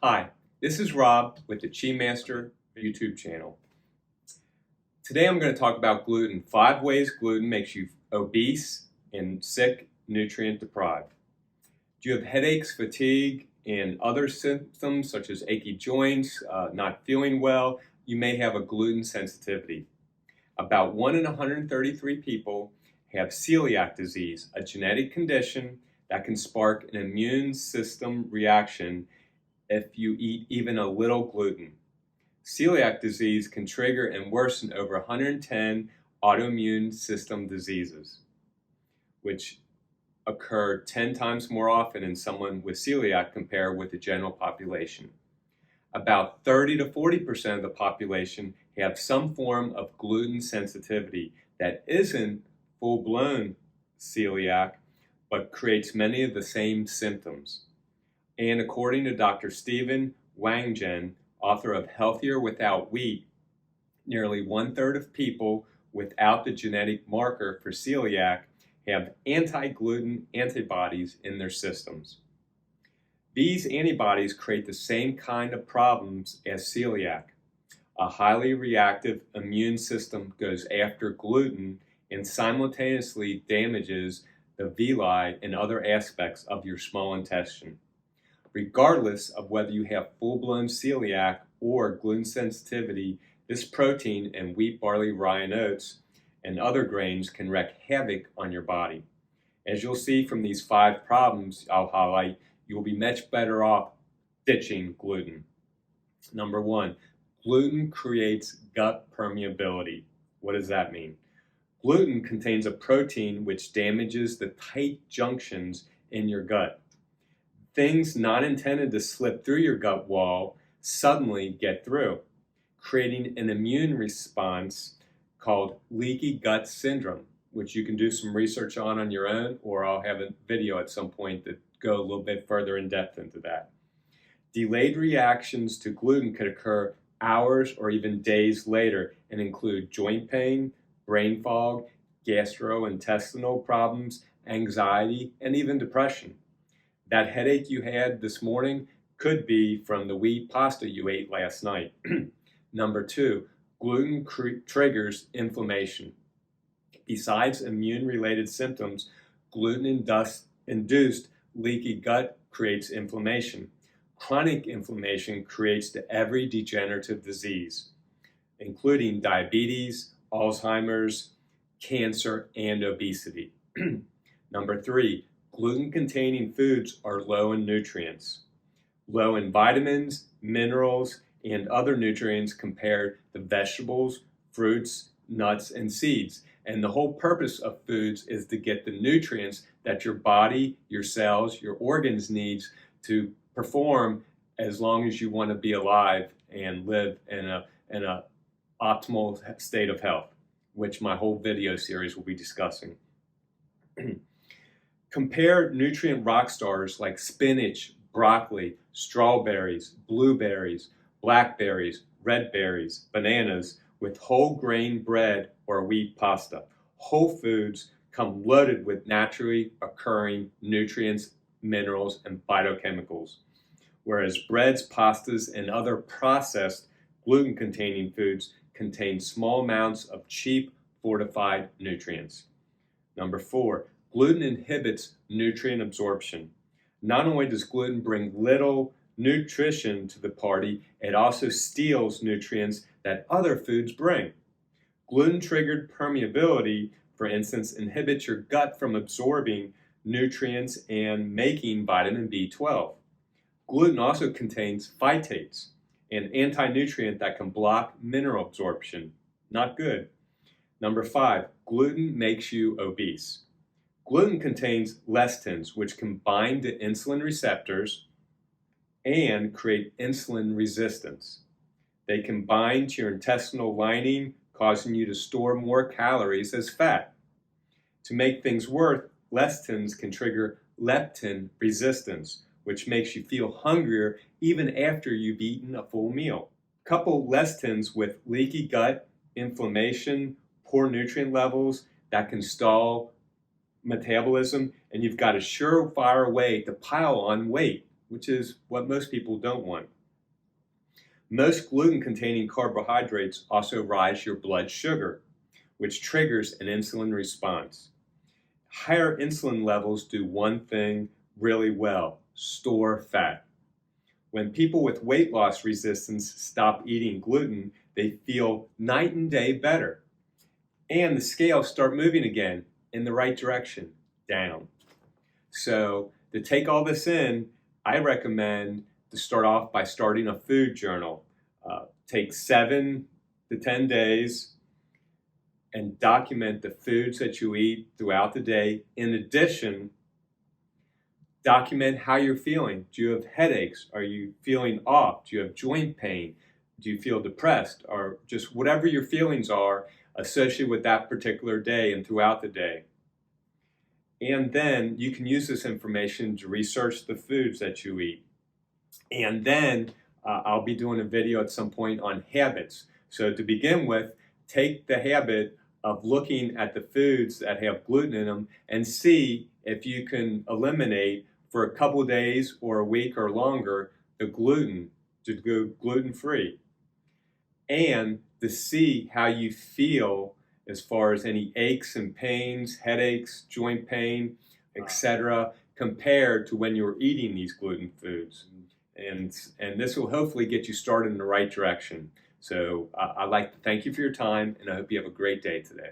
Hi, this is Rob with the Chi Master YouTube channel. Today I'm going to talk about gluten, 5 ways gluten makes you obese and sick, nutrient deprived. Do you have headaches, fatigue, and other symptoms such as achy joints, not feeling well? You may have a gluten sensitivity. About 1 in 133 people have celiac disease, a genetic condition that can spark an immune system reaction if you eat even a little gluten. Celiac disease can trigger and worsen over 110 autoimmune system diseases, which occur 10 times more often in someone with celiac compared with the general population. About 30 to 40% of the population have some form of gluten sensitivity that isn't full-blown celiac, but creates many of the same symptoms. And according to Dr. Stephen Wangjen, author of Healthier Without Wheat, nearly 1/3 of people without the genetic marker for celiac have anti-gluten antibodies in their systems. These antibodies create the same kind of problems as celiac. A highly reactive immune system goes after gluten and simultaneously damages the villi and other aspects of your small intestine. Regardless of whether you have full-blown celiac or gluten sensitivity, this protein in wheat, barley, rye, and oats and other grains can wreak havoc on your body. As you'll see from these 5 problems I'll highlight, you'll be much better off ditching gluten. Number 1, gluten creates gut permeability. What does that mean? Gluten contains a protein which damages the tight junctions in your gut. Things not intended to slip through your gut wall suddenly get through, creating an immune response called leaky gut syndrome, which you can do some research on your own, or I'll have a video at some point that go a little bit further in depth into that. Delayed reactions to gluten could occur hours or even days later and include joint pain, brain fog, gastrointestinal problems, anxiety, and even depression. That headache you had this morning could be from the wheat pasta you ate last night. Number 2, gluten triggers inflammation. Besides immune-related symptoms, gluten-induced leaky gut creates inflammation. Chronic inflammation creates every degenerative disease, including diabetes, Alzheimer's, cancer, and obesity. Number 3, gluten-containing foods are low in nutrients, low in vitamins, minerals, and other nutrients compared to vegetables, fruits, nuts, and seeds. And the whole purpose of foods is to get the nutrients that your body, your cells, your organs needs to perform as long as you want to be alive and live in a optimal state of health, which my whole video series will be discussing. Compare nutrient rock stars like spinach, broccoli, strawberries, blueberries, blackberries, red berries, bananas with whole grain bread or wheat pasta. Whole foods come loaded with naturally occurring nutrients, minerals, and phytochemicals, whereas breads, pastas, and other processed gluten-containing foods contain small amounts of cheap fortified nutrients. Number 4, gluten inhibits nutrient absorption. Not only does gluten bring little nutrition to the party, it also steals nutrients that other foods bring. Gluten-triggered permeability, for instance, inhibits your gut from absorbing nutrients and making vitamin B12. Gluten also contains phytates, an anti-nutrient that can block mineral absorption. Not good. Number 5, gluten makes you obese. Gluten contains lectins, which can bind to insulin receptors and create insulin resistance. They can bind to your intestinal lining, causing you to store more calories as fat. To make things worse, lectins can trigger leptin resistance, which makes you feel hungrier even after you've eaten a full meal. Couple lectins with leaky gut, inflammation, poor nutrient levels that can stall metabolism, and you've got a surefire way to pile on weight. which is what most people don't want. Most gluten-containing carbohydrates also rise your blood sugar, which triggers an insulin response. Higher insulin levels do one thing really well: store fat. When people with weight loss resistance stop eating gluten, they feel night and day better. And the scales start moving again in the right direction, down. So to take all this in, I recommend to start off by starting a food journal. Take 7 to 10 days and document the foods that you eat throughout the day. In addition, document how you're feeling. Do you have headaches? Are you feeling off? Do you have joint pain? Do you feel depressed? Or just whatever your feelings are associated with that particular day and throughout the day. And then you can use this information to research the foods that you eat. And then I'll be doing a video at some point on habits. So to begin with, take the habit of looking at the foods that have gluten in them and see if you can eliminate for a couple of days or a week or longer the gluten, to go gluten-free. And to see how you feel as far as any aches and pains, headaches, joint pain, etc., compared to when you were eating these gluten foods. And this will hopefully get you started in the right direction. So I'd like to thank you for your time, and I hope you have a great day today.